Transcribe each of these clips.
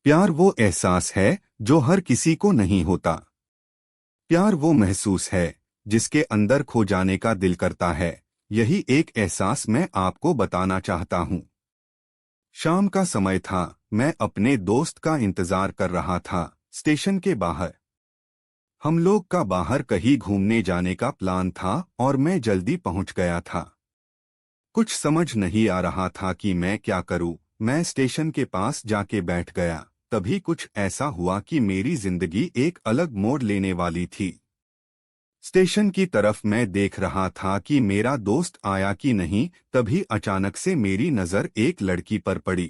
प्यार वो एहसास है जो हर किसी को नहीं होता। प्यार वो महसूस है जिसके अंदर खो जाने का दिल करता है। यही एक एहसास मैं आपको बताना चाहता हूँ। शाम का समय था, मैं अपने दोस्त का इंतजार कर रहा था स्टेशन के बाहर। हम लोग का बाहर कहीं घूमने जाने का प्लान था और मैं जल्दी पहुंच गया था। कुछ समझ नहीं आ रहा था कि मैं क्या करूं। मैं स्टेशन के पास जाके बैठ गया। तभी कुछ ऐसा हुआ कि मेरी जिंदगी एक अलग मोड़ लेने वाली थी। स्टेशन की तरफ मैं देख रहा था कि मेरा दोस्त आया कि नहीं, तभी अचानक से मेरी नज़र एक लड़की पर पड़ी।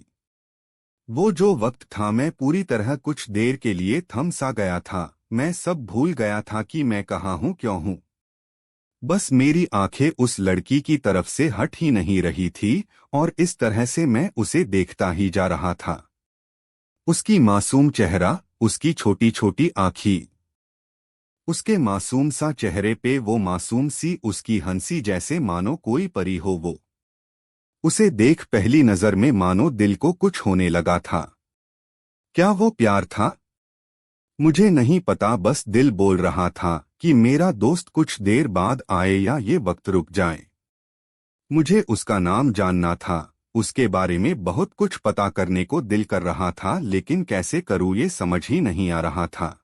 वो जो वक्त था, मैं पूरी तरह कुछ देर के लिए थम सा गया था। मैं सब भूल गया था कि मैं कहाँ हूँ, क्यों हूँ। बस मेरी आंखें उस लड़की की तरफ से हट ही नहीं रही थी और इस तरह से मैं उसे देखता ही जा रहा था। उसकी मासूम चेहरा, उसकी छोटी छोटी आँखें, उसके मासूम सा चेहरे पे वो मासूम सी उसकी हंसी, जैसे मानो कोई परी हो वो। उसे देख पहली नजर में मानो दिल को कुछ होने लगा था। क्या वो प्यार था? मुझे नहीं पता, बस दिल बोल रहा था कि मेरा दोस्त कुछ देर बाद आए या ये वक्त रुक जाए। मुझे उसका नाम जानना था, उसके बारे में बहुत कुछ पता करने को दिल कर रहा था, लेकिन कैसे करूँ ये समझ ही नहीं आ रहा था।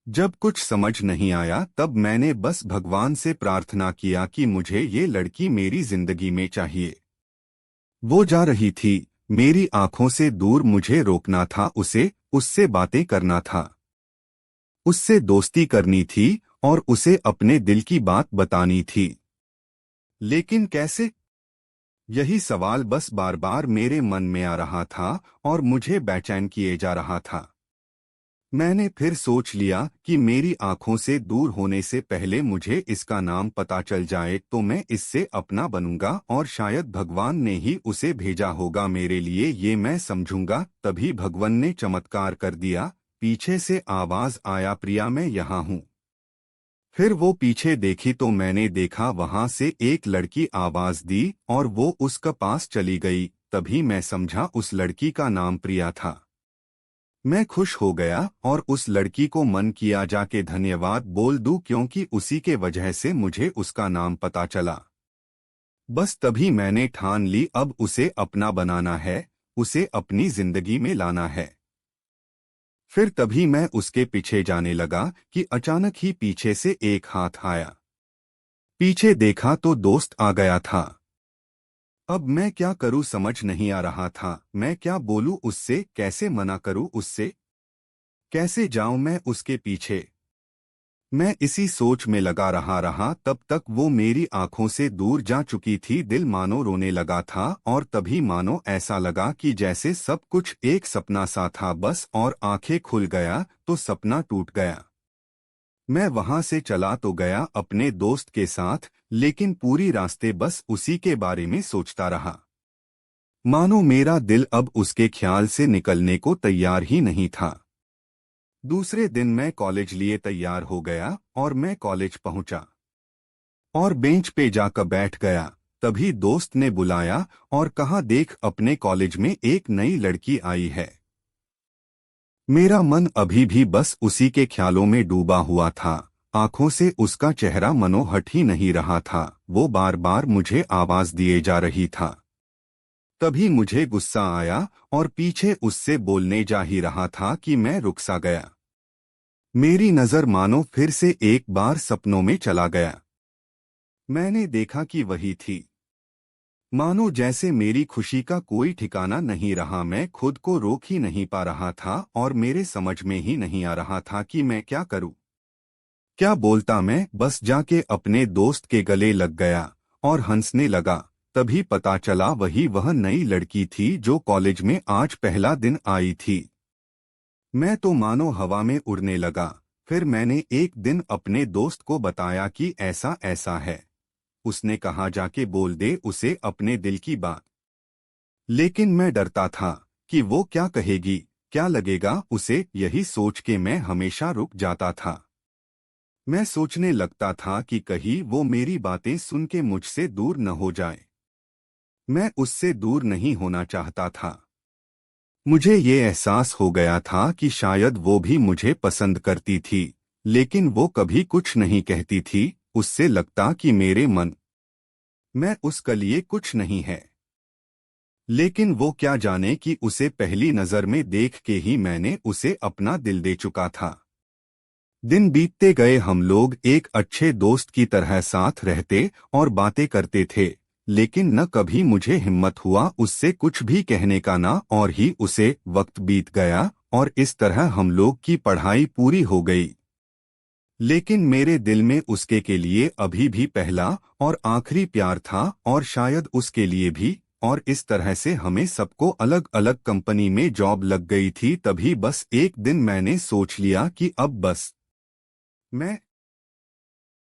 जब कुछ समझ नहीं आया तब मैंने बस भगवान से प्रार्थना किया कि मुझे ये लड़की मेरी जिंदगी में चाहिए। वो जा रही थी, मेरी आंखों से दूर, मुझे रोकना था उसे, उससे बातें करना था, उससे दोस्ती करनी थी और उसे अपने दिल की बात बतानी थी। लेकिन कैसे? यही सवाल बस बार बार मेरे मन में आ रहा था और मुझे बेचैन किए जा रहा था। मैंने फिर सोच लिया कि मेरी आंखों से दूर होने से पहले मुझे इसका नाम पता चल जाए तो मैं इससे अपना बनूंगा और शायद भगवान ने ही उसे भेजा होगा मेरे लिए, ये मैं समझूंगा। तभी भगवान ने चमत्कार कर दिया। पीछे से आवाज आया, प्रिया मैं यहाँ हूँ। फिर वो पीछे देखी तो मैंने देखा वहां से एक लड़की आवाज दी और वो उसका पास चली गई। तभी मैं समझा उस लड़की का नाम प्रिया था। मैं खुश हो गया और उस लड़की को मन किया जाके धन्यवाद बोल दूं, क्योंकि उसी के वजह से मुझे उसका नाम पता चला। बस तभी मैंने ठान ली, अब उसे अपना बनाना है, उसे अपनी जिंदगी में लाना है। फिर तभी मैं उसके पीछे जाने लगा कि अचानक ही पीछे से एक हाथ आया। पीछे देखा तो दोस्त आ गया था। अब मैं क्या करूं समझ नहीं आ रहा था। मैं क्या बोलूं उससे, कैसे मना करूं उससे, कैसे जाऊं मैं उसके पीछे। मैं इसी सोच में लगा रहा तब तक वो मेरी आंखों से दूर जा चुकी थी। दिल मानो रोने लगा था और तभी मानो ऐसा लगा कि जैसे सब कुछ एक सपना सा था बस, और आंखें खुल गया तो सपना टूट गया। मैं वहां से चला तो गया अपने दोस्त के साथ, लेकिन पूरी रास्ते बस उसी के बारे में सोचता रहा। मानो मेरा दिल अब उसके ख्याल से निकलने को तैयार ही नहीं था। दूसरे दिन मैं कॉलेज लिए तैयार हो गया और मैं कॉलेज पहुंचा और बेंच पे जाकर बैठ गया। तभी दोस्त ने बुलाया और कहा, देख अपने कॉलेज में एक नई लड़की आई है। मेरा मन अभी भी बस उसी के ख्यालों में डूबा हुआ था। आंखों से उसका चेहरा मनो हट ही नहीं रहा था। वो बार बार मुझे आवाज दिए जा रही था। तभी मुझे गुस्सा आया और पीछे उससे बोलने जा ही रहा था कि मैं रुक सा गया। मेरी नजर मानो फिर से एक बार सपनों में चला गया। मैंने देखा कि वही थी। मानो जैसे मेरी खुशी का कोई ठिकाना नहीं रहा। मैं खुद को रोक ही नहीं पा रहा था और मेरे समझ में ही नहीं आ रहा था कि मैं क्या करूं, क्या बोलता। मैं बस जाके अपने दोस्त के गले लग गया और हंसने लगा। तभी पता चला वह नई लड़की थी जो कॉलेज में आज पहला दिन आई थी। मैं तो मानो हवा में उड़ने लगा। फिर मैंने एक दिन अपने दोस्त को बताया कि ऐसा ऐसा है। उसने कहा, जाके बोल दे उसे अपने दिल की बात। लेकिन मैं डरता था कि वो क्या कहेगी, क्या लगेगा उसे। यही सोच के मैं हमेशा रुक जाता था। मैं सोचने लगता था कि कहीं वो मेरी बातें सुन के मुझसे दूर न हो जाए। मैं उससे दूर नहीं होना चाहता था। मुझे ये एहसास हो गया था कि शायद वो भी मुझे पसंद करती थी, लेकिन वो कभी कुछ नहीं कहती थी। उससे लगता कि मेरे मन में उसके लिए कुछ नहीं है। लेकिन वो क्या जाने कि उसे पहली नज़र में देख के ही मैंने उसे अपना दिल दे चुका था। दिन बीतते गए, हम लोग एक अच्छे दोस्त की तरह साथ रहते और बातें करते थे, लेकिन न कभी मुझे हिम्मत हुआ उससे कुछ भी कहने का, ना और ही उसे। वक्त बीत गया और इस तरह हम लोग की पढ़ाई पूरी हो गई, लेकिन मेरे दिल में उसके के लिए अभी भी पहला और आखिरी प्यार था, और शायद उसके लिए भी। और इस तरह से हमें सबको अलग अलग कंपनी में जॉब लग गई थी। तभी बस एक दिन मैंने सोच लिया कि अब बस मैं